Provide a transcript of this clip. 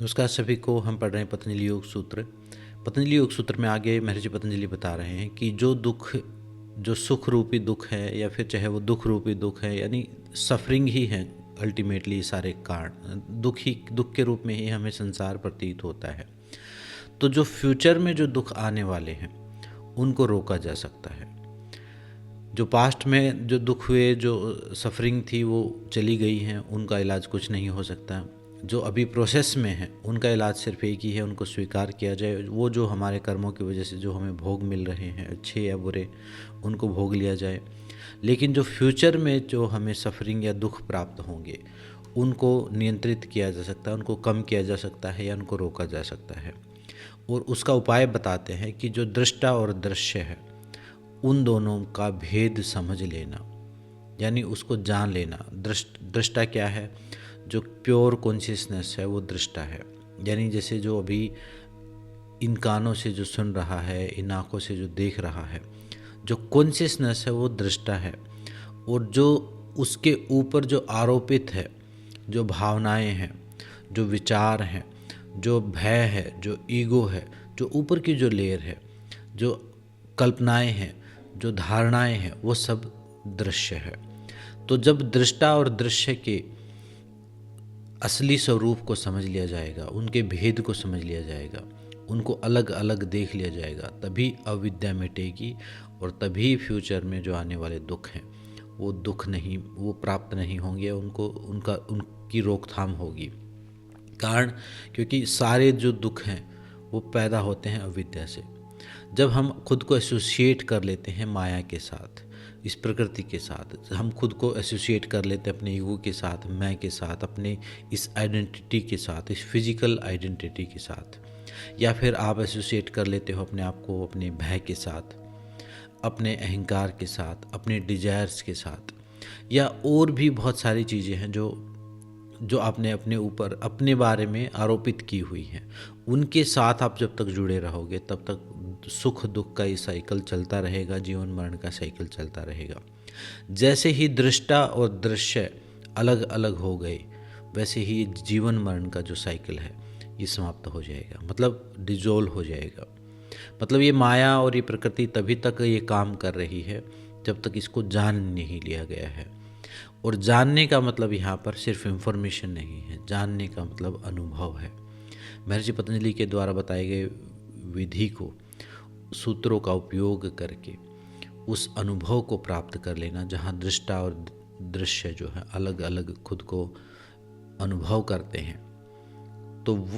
नमस्कार सभी को। हम पढ़ रहे हैं पतंजलि योग सूत्र। पतंजलि योग सूत्र में आगे महर्षि पतंजलि बता रहे हैं कि जो सुख रूपी दुख है या फिर चाहे वो दुख रूपी दुख है, यानी सफरिंग ही है अल्टीमेटली सारे कारण। दुख के रूप में ही हमें संसार प्रतीत होता है। तो जो फ्यूचर में जो दुख आने वाले हैं उनको रोका जा सकता है। जो पास्ट में जो दुख हुए, जो सफरिंग थी वो चली गई हैं, उनका इलाज कुछ नहीं हो सकता। जो अभी प्रोसेस में है उनका इलाज सिर्फ एक ही है, उनको स्वीकार किया जाए। वो जो हमारे कर्मों की वजह से जो हमें भोग मिल रहे हैं, अच्छे या बुरे, उनको भोग लिया जाए। लेकिन जो फ्यूचर में जो हमें सफरिंग या दुख प्राप्त होंगे उनको नियंत्रित किया जा सकता है, उनको कम किया जा सकता है या उनको रोका जा सकता है। और उसका उपाय बताते हैं कि जो दृष्टा और दृश्य है उन दोनों का भेद समझ लेना, यानी उसको जान लेना। दृष्टा क्या है? जो प्योर कॉन्शियसनेस है वो दृष्टा है। यानी जैसे जो अभी इन कानों से जो सुन रहा है, इन आँखों से जो देख रहा है, जो कॉन्शियसनेस है वो दृष्टा है। और जो उसके ऊपर जो आरोपित है, जो भावनाएं हैं, जो विचार हैं, जो भय है, जो ईगो है, जो ऊपर की जो लेयर है, जो कल्पनाएं हैं, जो धारणाएं हैं, वो सब दृश्य है। तो जब दृष्टा और दृश्य के असली स्वरूप को समझ लिया जाएगा, उनके भेद को समझ लिया जाएगा, उनको अलग अलग देख लिया जाएगा, तभी अविद्या मिटेगी और तभी फ्यूचर में जो आने वाले दुख हैं वो प्राप्त नहीं होंगे, उनकी रोकथाम होगी। कारण क्योंकि सारे जो दुख हैं वो पैदा होते हैं अविद्या से। जब हम खुद को एसोसिएट कर लेते हैं माया के साथ, इस प्रकृति के साथ, हम खुद को एसोसिएट कर लेते हैं अपने ईगो के साथ, मैं के साथ, अपने इस आइडेंटिटी के साथ, इस फिजिकल आइडेंटिटी के साथ, या फिर आप एसोसिएट कर लेते हो अपने आप को अपने भय के साथ, अपने अहंकार के साथ, अपने डिजायर्स के साथ, या और भी बहुत सारी चीज़ें हैं जो आपने अपने ऊपर अपने बारे में आरोपित की हुई हैं। उनके साथ आप जब तक जुड़े रहोगे तब तक सुख दुख का ये साइकिल चलता रहेगा, जीवन मरण का साइकिल चलता रहेगा। जैसे ही दृष्टा और दृश्य अलग अलग हो गए, वैसे ही जीवन मरण का जो साइकिल है ये समाप्त हो जाएगा, मतलब डिजोल्व हो जाएगा। मतलब ये माया और ये प्रकृति तभी तक ये काम कर रही है जब तक इसको जान नहीं लिया गया है। और जानने का मतलब यहाँ पर सिर्फ इन्फॉर्मेशन नहीं है, जानने का मतलब अनुभव है। महर्षि पतंजलि के द्वारा बताए गए विधि को, सूत्रों का उपयोग करके उस अनुभव को प्राप्त कर लेना, जहाँ दृष्टा और दृश्य जो है अलग अलग खुद को अनुभव करते हैं, तो